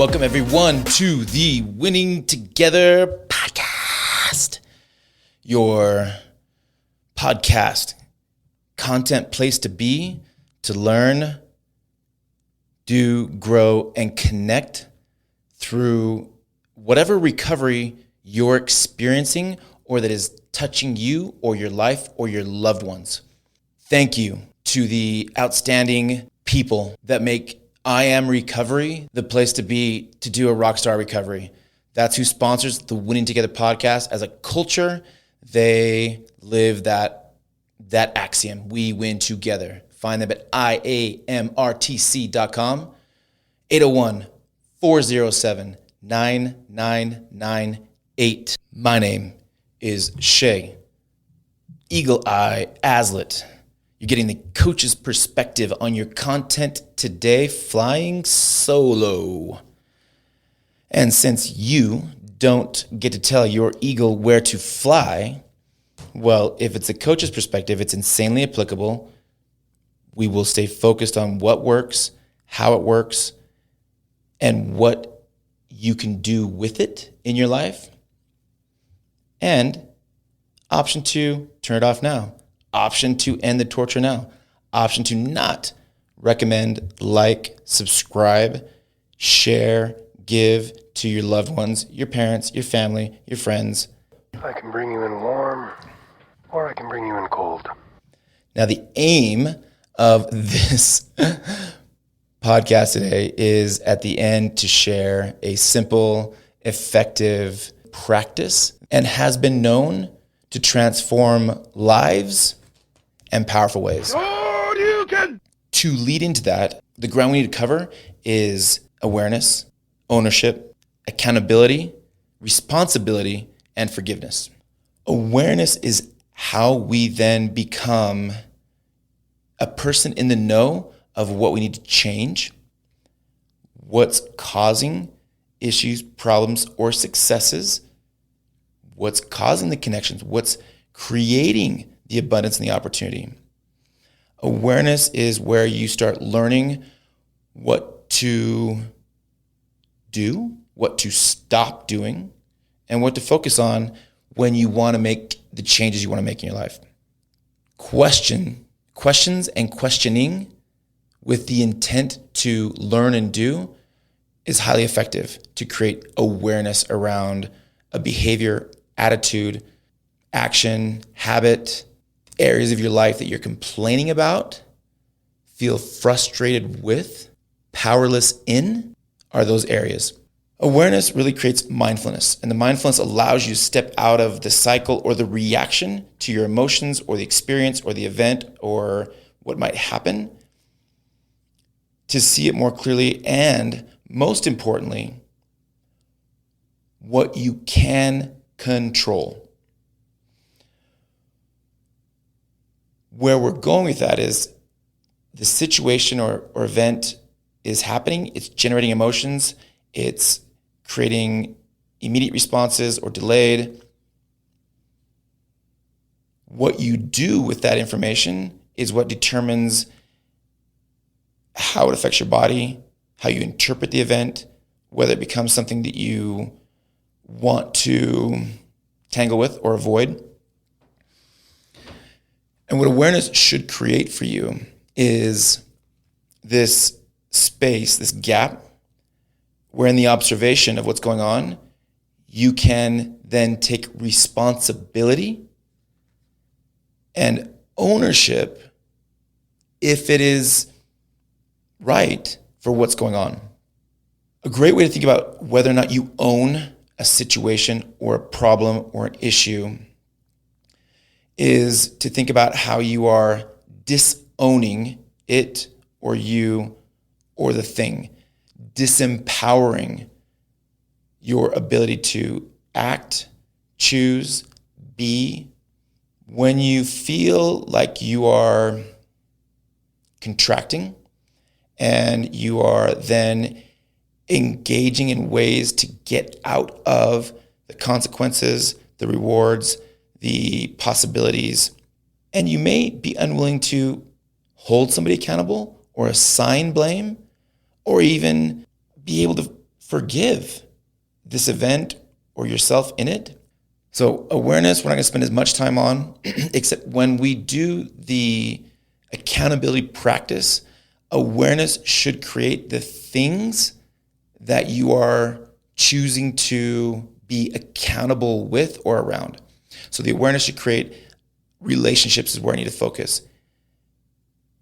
Welcome everyone to the Winning Together podcast, your podcast content place to be, to learn, do, grow, and connect through whatever recovery you're experiencing or that is touching you or your life or your loved ones. Thank you to the outstanding people that make I Am Recovery the place to be to do a Rockstar recovery. That's who sponsors the Winning Together podcast. As a culture, they live that axiom. We win together. Find them at iamrtc.com, 801-407-9998. My name is Shay Eagle Eye Azlet. You're getting the coach's perspective on your content today, flying solo. And since you don't get to tell your eagle where to fly, well, if it's a coach's perspective, it's insanely applicable. We will stay focused on what works, how it works, and what you can do with it in your life. And option 2, turn it off now. Option to end the torture now. Option to not recommend, like, subscribe, share, give to your loved ones, your parents, your family, your friends. I can bring you in warm, or I can bring you in cold. Now, the aim of this podcast today is at the end to share a simple, effective practice and has been known to transform lives and powerful ways. To lead into that, the ground we need to cover is awareness, ownership, accountability, responsibility, and forgiveness. Awareness is how we then become a person in the know of what we need to change, what's causing issues, problems, or successes, what's causing the connections, what's creating the abundance and the opportunity. Awareness is where you start learning what to do, what to stop doing, and what to focus on when you want to make the changes you want to make in your life. Questions and questioning with the intent to learn and do is highly effective to create awareness around a behavior, attitude, action, habit, areas of your life that you're complaining about, feel frustrated with, powerless in, are those areas. Awareness really creates mindfulness, and the mindfulness allows you to step out of the cycle or the reaction to your emotions or the experience or the event or what might happen to see it more clearly and, most importantly, what you can control. Where we're going with that is the situation or event is happening, it's generating emotions, it's creating immediate responses or delayed. What you do with that information is what determines how it affects your body, how you interpret the event, whether it becomes something that you want to tangle with or avoid. And what awareness should create for you is this space, this gap, where in the observation of what's going on, you can then take responsibility and ownership if it is right for what's going on. A great way to think about whether or not you own a situation or a problem or an issue is to think about how you are disowning it or you or the thing, disempowering your ability to act, choose, be. When you feel like you are contracting and you are then engaging in ways to get out of the consequences, the rewards, the possibilities, and you may be unwilling to hold somebody accountable or assign blame or even be able to forgive this event or yourself in it. So awareness, we're not going to spend as much time on, except when we do the accountability practice, awareness should create the things that you are choosing to be accountable with or around. So the awareness should create relationships is where I need to focus.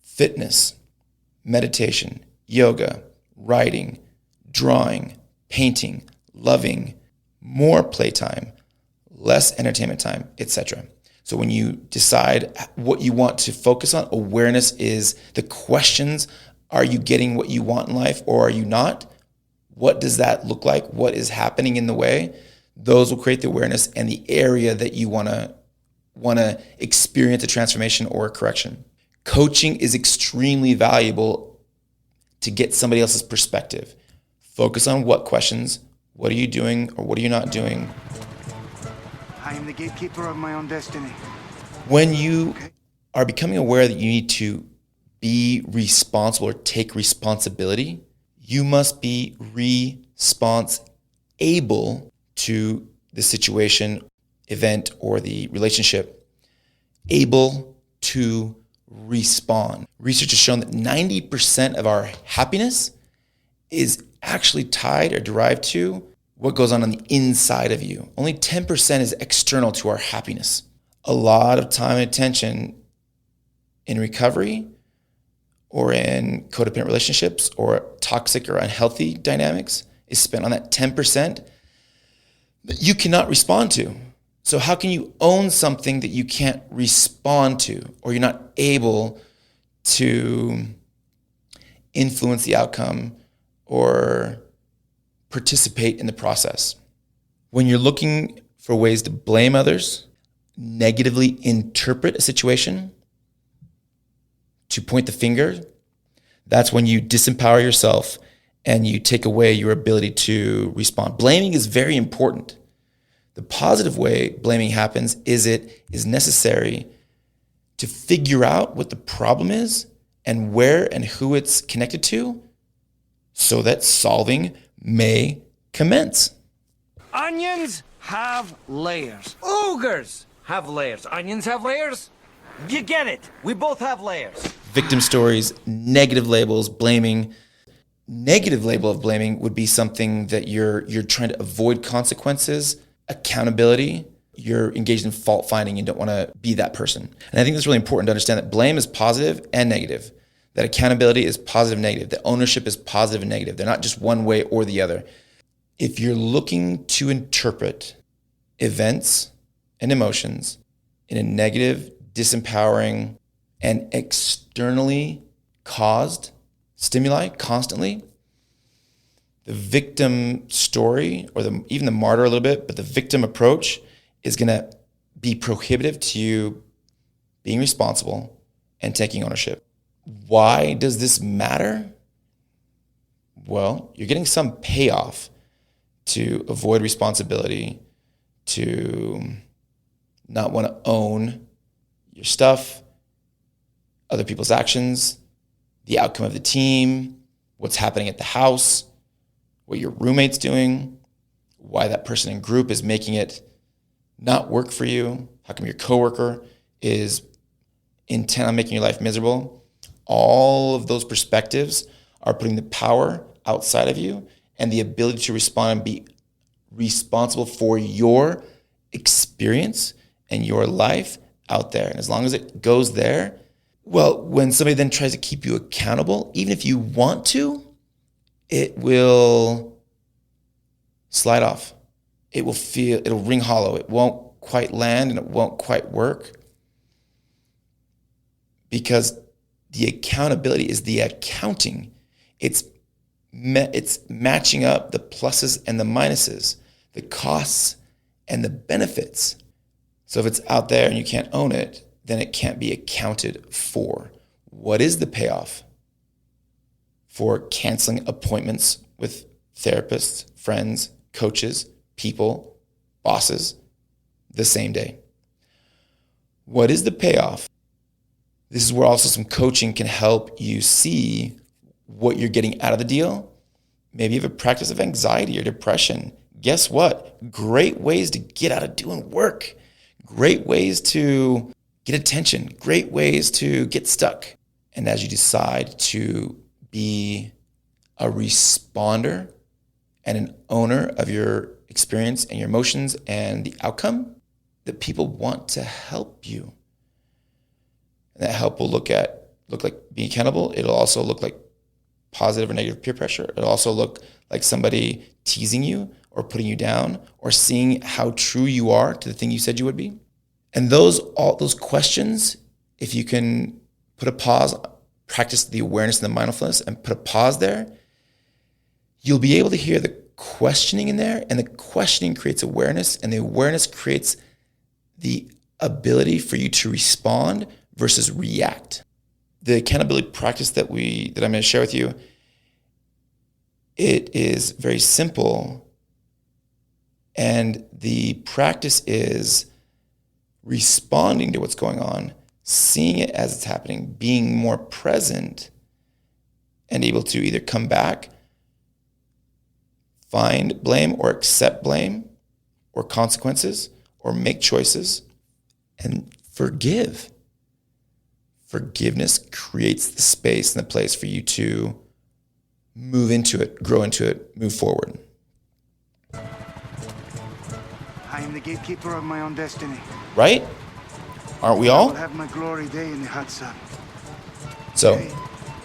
Fitness, meditation, yoga, writing, drawing, painting, loving, more playtime, less entertainment time, etc. So when you decide what you want to focus on, awareness is the questions. Are you getting what you want in life or are you not? What does that look like? What is happening in the way? Those will create the awareness and the area that you want to experience a transformation or a correction. Coaching is extremely valuable to get somebody else's perspective. Focus on what questions, what are you doing or what are you not doing? I am the gatekeeper of my own destiny. When you are becoming aware that you need to be responsible or take responsibility, you must be able to the situation, event, or the relationship, able to respond. Research has shown that 90% of our happiness is actually tied or derived to what goes on the inside of you. Only 10% is external to our happiness. A lot of time and attention in recovery or in codependent relationships or toxic or unhealthy dynamics is spent on that 10% that you cannot respond to. So how can you own something that you can't respond to or you're not able to influence the outcome or participate in the process? When you're looking for ways to blame others, negatively interpret a situation, to point the finger, that's when you disempower yourself and you take away your ability to respond. Blaming is very important. The positive way blaming happens is it is necessary to figure out what the problem is and where and who it's connected to so that solving may commence. Onions have layers. Ogres have layers. Onions have layers. You get it. We both have layers. Victim stories, negative labels, blaming. Negative label of blaming would be something that you're trying to avoid consequences, accountability. You're engaged in fault finding. You don't want to be that person. And I think that's really important to understand that blame is positive and negative, that accountability is positive and negative, that ownership is positive and negative. They're not just one way or the other. If you're looking to interpret events and emotions in a negative, disempowering, and externally caused stimuli constantly, the victim story, or even the martyr a little bit, but the victim approach is going to be prohibitive to you being responsible and taking ownership. Why does this matter? Well, you're getting some payoff to avoid responsibility, to not want to own your stuff, other people's actions, the outcome of the team, what's happening at the house, what your roommate's doing, why that person in group is making it not work for you, how come your coworker is intent on making your life miserable. All of those perspectives are putting the power outside of you and the ability to respond and be responsible for your experience and your life out there. And as long as it goes there, well, when somebody then tries to keep you accountable, even if you want to, it will slide off. It'll ring hollow. It won't quite land and it won't quite work because the accountability is the accounting. It's matching up the pluses and the minuses, the costs and the benefits. So if it's out there and you can't own it, then it can't be accounted for. What is the payoff for canceling appointments with therapists, friends, coaches, people, bosses the same day? What is the payoff? This is where also some coaching can help you see what you're getting out of the deal Maybe you have a practice of anxiety or depression. Guess what? Great ways to get out of doing work. Great ways to get attention. Great ways to get stuck. And as you decide to be a responder and an owner of your experience and your emotions and the outcome, that people want to help you. And that help will look like being accountable. It'll also look like positive or negative peer pressure. It'll also look like somebody teasing you or putting you down or seeing how true you are to the thing you said you would be. And all those questions, if you can put a pause, practice the awareness and the mindfulness and put a pause there, you'll be able to hear the questioning in there, and the questioning creates awareness, and the awareness creates the ability for you to respond versus react. The accountability practice that I'm going to share with you, it is very simple, and the practice is responding to what's going on, seeing it as it's happening, being more present, and able to either come back, find blame or accept blame or consequences or make choices and forgive. Forgiveness creates the space and the place for you to move into it, grow into it, move forward. I am the gatekeeper of my own destiny. Right? Aren't we I all? will have my glory day in the hot sun. So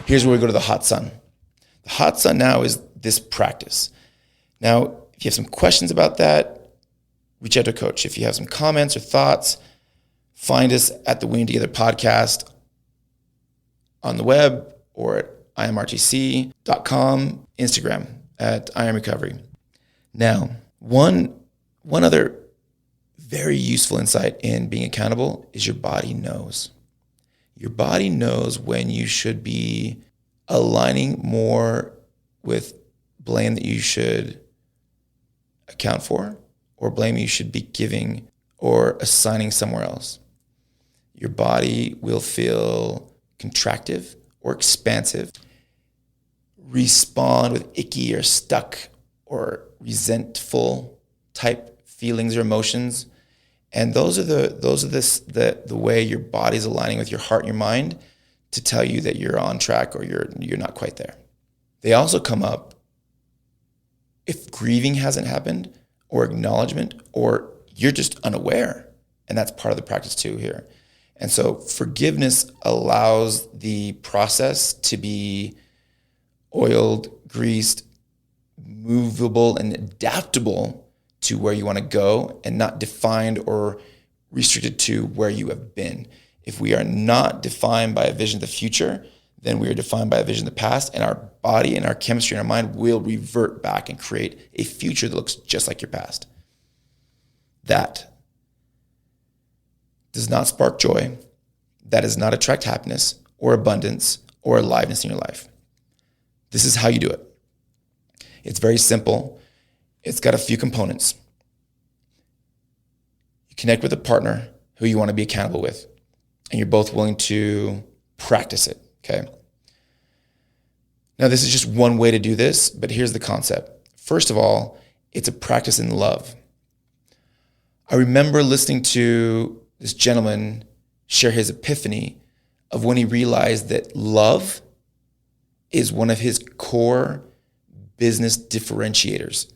here's where we go to the hot sun. The hot sun now is this practice. Now, if you have some questions about that, reach out to a coach. If you have some comments or thoughts, find us at the Winning Together podcast on the web or at imrtc.com, Instagram at imrecovery. Now, one other very useful insight in being accountable is your body knows. Your body knows when you should be aligning more with blame that you should account for, or blame you should be giving or assigning somewhere else. Your body will feel contractive or expansive, respond with icky or stuck or resentful type feelings or emotions. And those are the way your body's aligning with your heart and your mind to tell you that you're on track or you're not quite there. They also come up if grieving hasn't happened, or acknowledgement, or you're just unaware. And that's part of the practice too here. And so forgiveness allows the process to be oiled, greased, movable, and adaptable to where you want to go and not defined or restricted to where you have been. If we are not defined by a vision of the future, then we are defined by a vision of the past, and our body and our chemistry and our mind will revert back and create a future that looks just like your past. That does not spark joy. That does not attract happiness or abundance or aliveness in your life. This is how you do it. It's very simple. It's got a few components. You connect with a partner who you want to be accountable with, and you're both willing to practice it, okay? Now, this is just one way to do this, but here's the concept. First of all, it's a practice in love. I remember listening to this gentleman share his epiphany of when he realized that love is one of his core business differentiators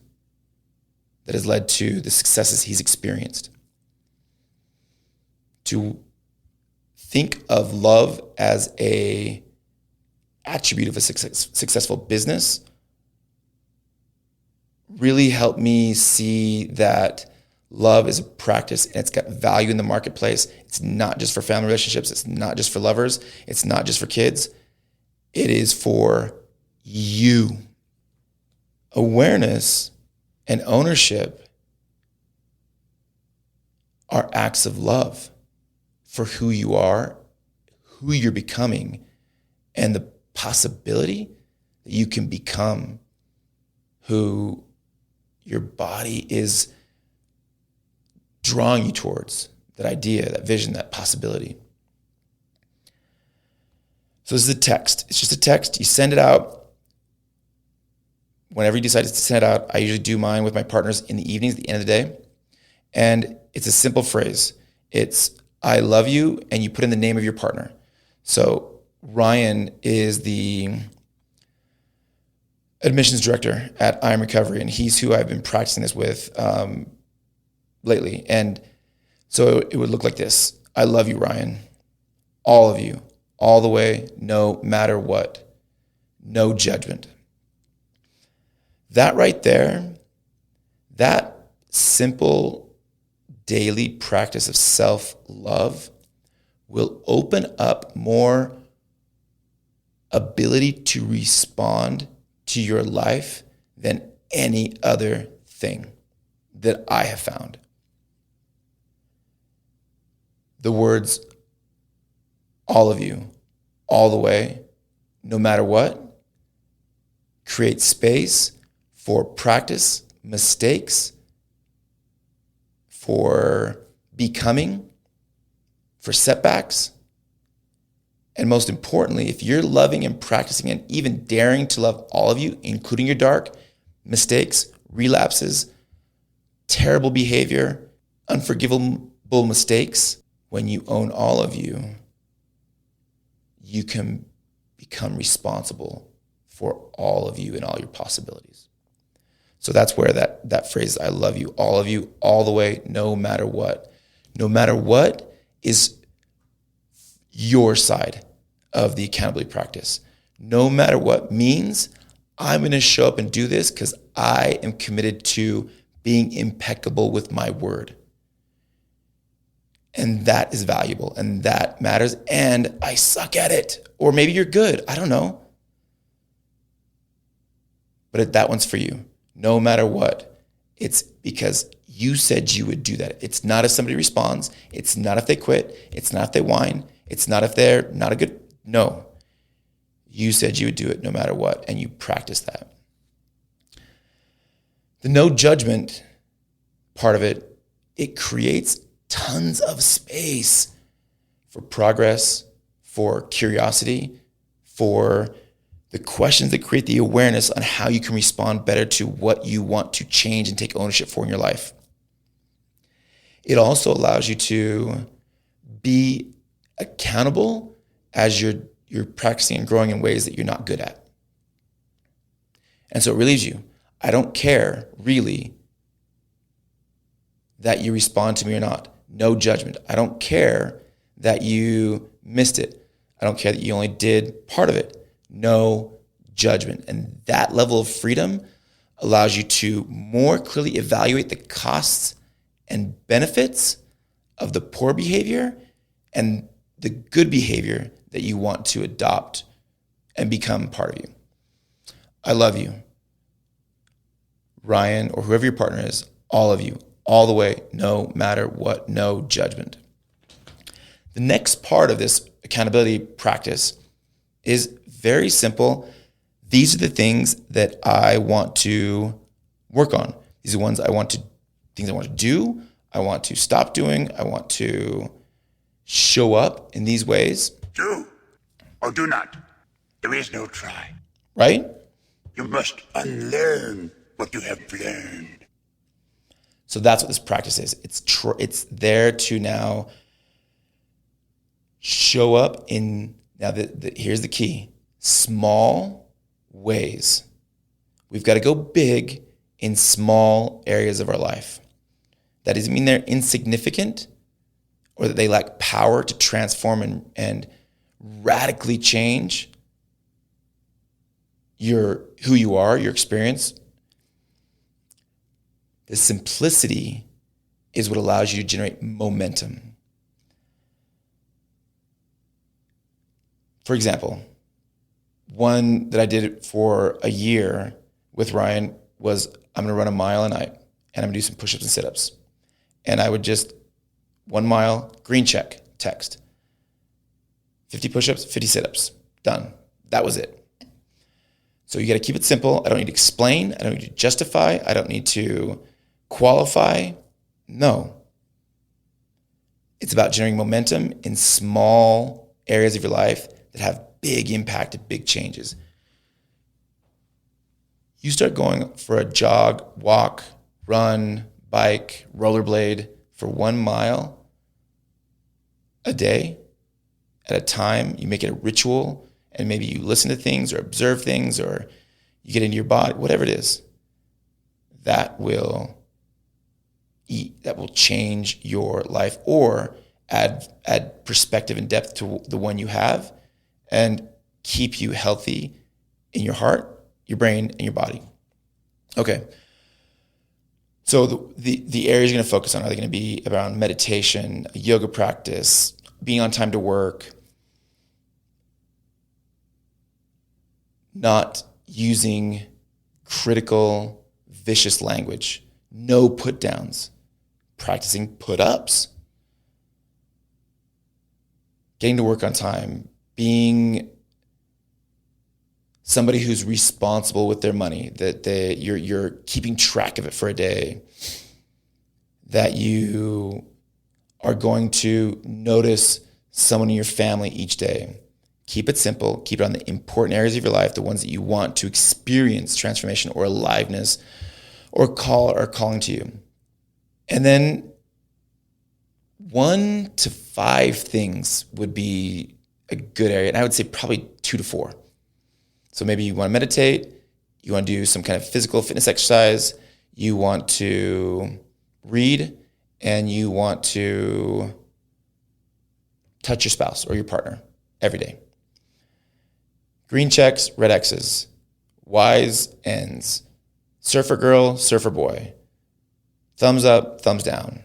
that has led to the successes he's experienced. To think of love as a attribute of a successful business really helped me see that love is a practice and it's got value in the marketplace. It's not just for family relationships. It's not just for lovers. It's not just for kids. It is for you. Awareness and ownership are acts of love for who you are, who you're becoming, and the possibility that you can become who your body is drawing you towards, that idea, that vision, that possibility. So this is a text. It's just a text. You send it out. whenever you decide to send it out, I usually do mine with my partners in the evenings, at the end of the day. And it's a simple phrase. It's, I love you, and you put in the name of your partner. So Ryan is the admissions director at I Am Recovery, and he's who I've been practicing this with lately. And so it would look like this. I love you, Ryan. All of you, all the way, no matter what. No judgment. That right there, that simple daily practice of self-love will open up more ability to respond to your life than any other thing that I have found. The words, all of you, all the way, no matter what, create space for practice, mistakes, for becoming, for setbacks. And most importantly, if you're loving and practicing and even daring to love all of you, including your dark mistakes, relapses, terrible behavior, unforgivable mistakes, when you own all of you, you can become responsible for all of you and all your possibilities. So that's where that phrase, I love you, all the way, no matter what. No matter what is your side of the accountability practice. No matter what means I'm going to show up and do this because I am committed to being impeccable with my word. And that is valuable and that matters. And I suck at it. Or maybe you're good. I don't know. But that one's for you. No matter what. It's because you said you would do that. It's not if somebody responds. It's not if they quit. It's not if they whine. It's not if they're not a good. No. You said you would do it no matter what. And you practice that. The no judgment part of it, it creates tons of space for progress, for curiosity, for the questions that create the awareness on how you can respond better to what you want to change and take ownership for in your life. It also allows you to be accountable as you're practicing and growing in ways that you're not good at. And so it relieves you. I don't care, really, that you respond to me or not. No judgment. I don't care that you missed it. I don't care that you only did part of it. No judgment. And that level of freedom allows you to more clearly evaluate the costs and benefits of the poor behavior and the good behavior that you want to adopt and become part of you. I love you, Ryan, or whoever your partner is, all of you, all the way, no matter what, no judgment. The next part of this accountability practice is very simple. These are the things that I want to work on. These are things I want to do. I want to stop doing. I want to show up in these ways. Do or do not. There is no try. Right? You must unlearn what you have learned. So that's what this practice is. It's there to now show up in, now here's the key, small ways. We've got to go big in small areas of our life. That doesn't mean they're insignificant or that they lack power to transform and radically change who you are, your experience. The simplicity is what allows you to generate momentum. For example, one that I did for a year with Ryan was I'm going to run a mile a night and I'm going to do some push-ups and sit-ups. And I would just 1 mile, green check, text. 50 push-ups, 50 sit-ups, done. That was it. So you got to keep it simple. I don't need to explain. I don't need to justify. I don't need to qualify. No. It's about generating momentum in small areas of your life that have big impact and big changes. You start going for a jog, walk, run, bike, rollerblade for 1 mile a day at a time. You make it a ritual, and maybe you listen to things or observe things, or you get into your body, whatever it is, that will change your life, or add perspective and depth to the one you have, and keep you healthy in your heart, your brain, and your body. Okay. So the areas you're going to focus on, are they going to be around meditation, yoga practice, being on time to work, not using critical, vicious language, no put downs, practicing put ups, getting to work on time, being somebody who's responsible with their money, that you're keeping track of it for a day, that you are going to notice someone in your family each day. Keep it simple. Keep it on the important areas of your life, the ones that you want to experience transformation or aliveness or calling to you. And then 1 to 5 things would be a good area. And I would say probably 2 to 4. So maybe you want to meditate, you want to do some kind of physical fitness exercise, you want to read, and you want to touch your spouse or your partner every day. Green checks, red X's, Y's, N's, surfer girl, surfer boy, thumbs up, thumbs down,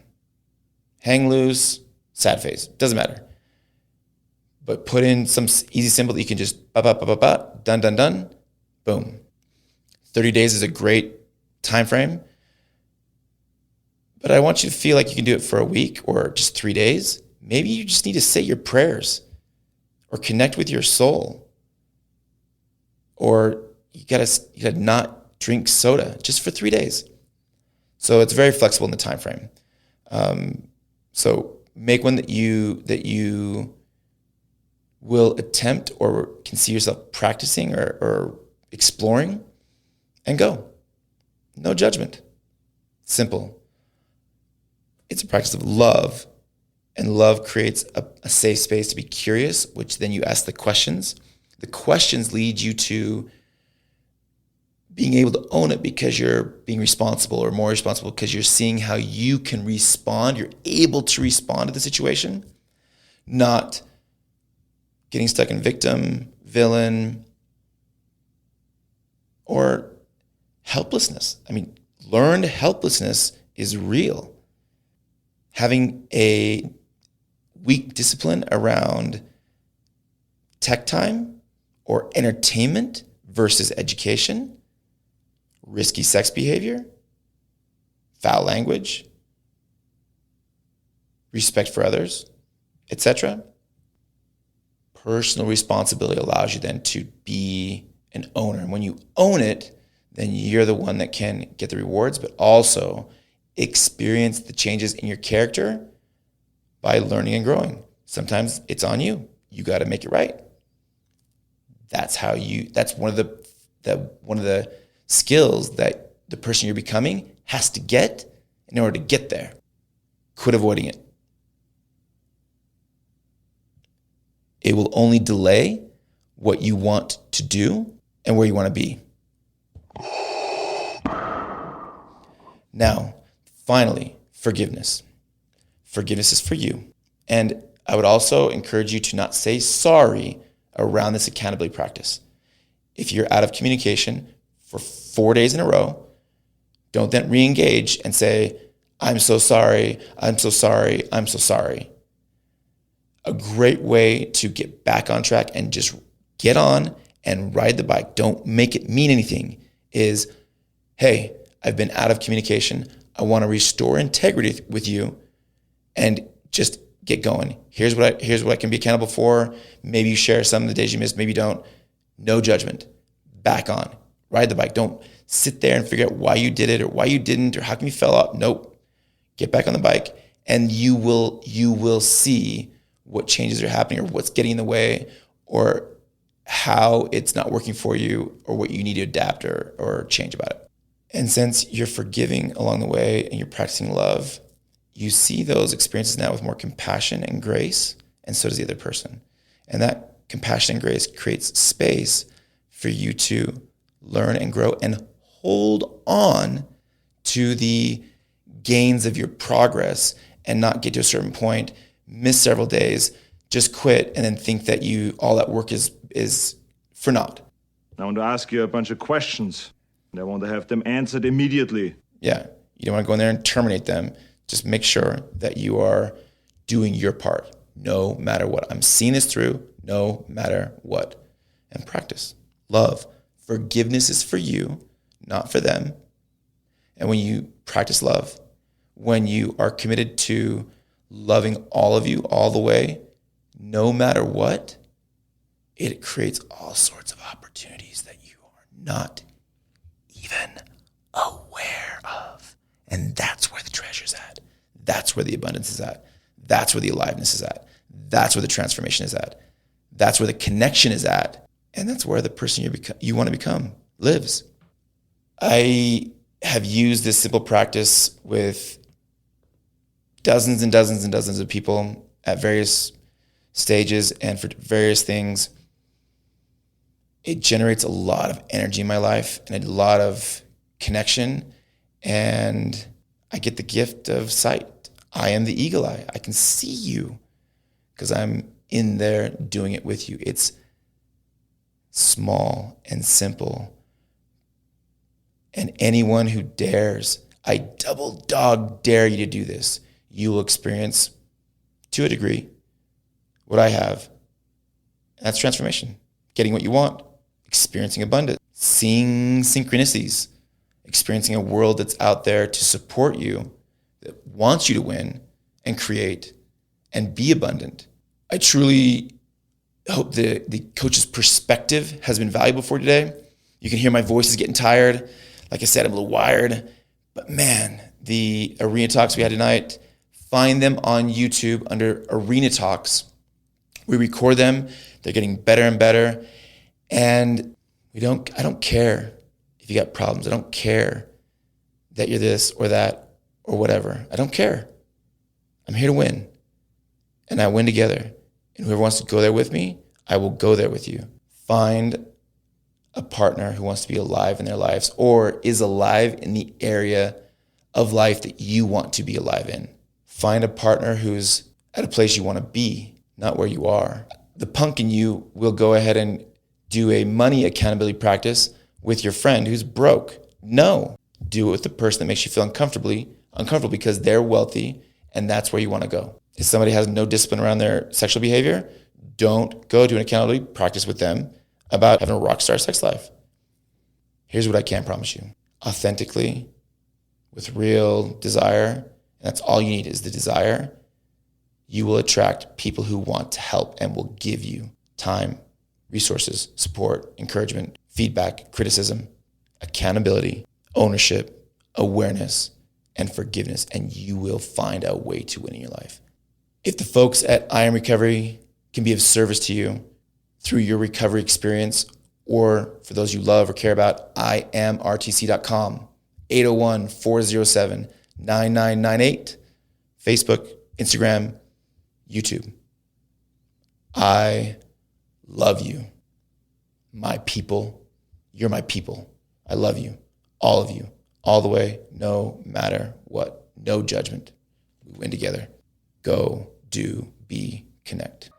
hang loose, sad face, doesn't matter. But put in some easy symbol that you can just done, done, done, boom. 30 days is a great time frame. But I want you to feel like you can do it for a week or just 3 days. Maybe you just need to say your prayers or connect with your soul. Or you gotta not drink soda just for 3 days. So it's very flexible in the time frame. So make one that you will attempt or can see yourself practicing or exploring, and go. No judgment. Simple. It's a practice of love, and love creates a safe space to be curious, which then you ask the questions. The questions lead you to being able to own it because you're being responsible, or more responsible because you're seeing how you can respond. You're able to respond to the situation, not getting stuck in victim, villain, or helplessness. I mean, learned helplessness is real. Having a weak discipline around tech time or entertainment versus education, risky sex behavior, foul language, respect for others, etc. Personal responsibility allows you then to be an owner. And when you own it, then you're the one that can get the rewards, but also experience the changes in your character by learning and growing. Sometimes it's on you. You got to make it right. That's one of the skills that the person you're becoming has to get in order to get there. Quit avoiding it. It will only delay what you want to do and where you want to be. Now, finally, forgiveness. Forgiveness is for you. And I would also encourage you to not say sorry around this accountability practice. If you're out of communication for 4 days in a row, don't then re-engage and say, I'm so sorry, I'm so sorry, I'm so sorry. A great way to get back on track and just get on and ride the bike, don't make it mean anything, is, hey, I've been out of communication. I want to restore integrity with you and just get going. Here's what I can be accountable for. Maybe you share some of the days you missed, maybe you don't. No judgment. Back on. Ride the bike. Don't sit there and figure out why you did it or why you didn't or how come you fell off. Nope. Get back on the bike and you will see what changes are happening or what's getting in the way or how it's not working for you or what you need to adapt or change about it. And since you're forgiving along the way and you're practicing love, you see those experiences now with more compassion and grace, and so does the other person. And that compassion and grace creates space for you to learn and grow and hold on to the gains of your progress and not get to a certain point, miss several days, just quit, and then think that all that work is for naught. I want to ask you a bunch of questions, and I want to have them answered immediately. Yeah, you don't want to go in there and terminate them. Just make sure that you are doing your part, no matter what. I'm seeing this through, no matter what. And practice love. Forgiveness is for you, not for them. And when you practice love, when you are committed to loving all of you all the way, no matter what, it creates all sorts of opportunities that you are not even aware of. And that's where the treasure's at. That's where the abundance is at. That's where the aliveness is at. That's where the transformation is at. That's where the connection is at. And that's where the person you want to become lives. I have used this simple practice with dozens and dozens and dozens of people at various stages and for various things. It generates a lot of energy in my life and a lot of connection. And I get the gift of sight. I am the eagle eye. I can see you because I'm in there doing it with you. It's small and simple. And anyone who dares, I double dog dare you to do this. You will experience, to a degree, what I have. And that's transformation. Getting what you want, experiencing abundance, seeing synchronicities, experiencing a world that's out there to support you, that wants you to win and create and be abundant. I truly hope the coach's perspective has been valuable for you today. You can hear my voice is getting tired. Like I said, I'm a little wired. But man, the Arena Talks we had tonight, find them on YouTube under Arena Talks. We record them. They're getting better and better. And I don't care if you got problems. I don't care that you're this or that or whatever. I don't care. I'm here to win. And I win together. And whoever wants to go there with me, I will go there with you. Find a partner who wants to be alive in their lives or is alive in the area of life that you want to be alive in. Find a partner who's at a place you want to be, not where you are. The punk in you will go ahead and do a money accountability practice with your friend who's broke. No, do it with the person that makes you feel uncomfortable because they're wealthy and that's where you want to go. If somebody has no discipline around their sexual behavior, don't go to an accountability practice with them about having a rockstar sex life. Here's what I can promise you. Authentically, with real desire, and that's all you need is the desire, you will attract people who want to help and will give you time, resources, support, encouragement, feedback, criticism, accountability, ownership, awareness, and forgiveness, and you will find a way to win in your life. If the folks at I Am Recovery can be of service to you through your recovery experience, or for those you love or care about, IamRTC.com, 801-407-9998, Facebook, Instagram, YouTube. I love you. My people, you're my people. I love you, all of you, all the way, no matter what. No judgment. We win together. Go, do, be, connect.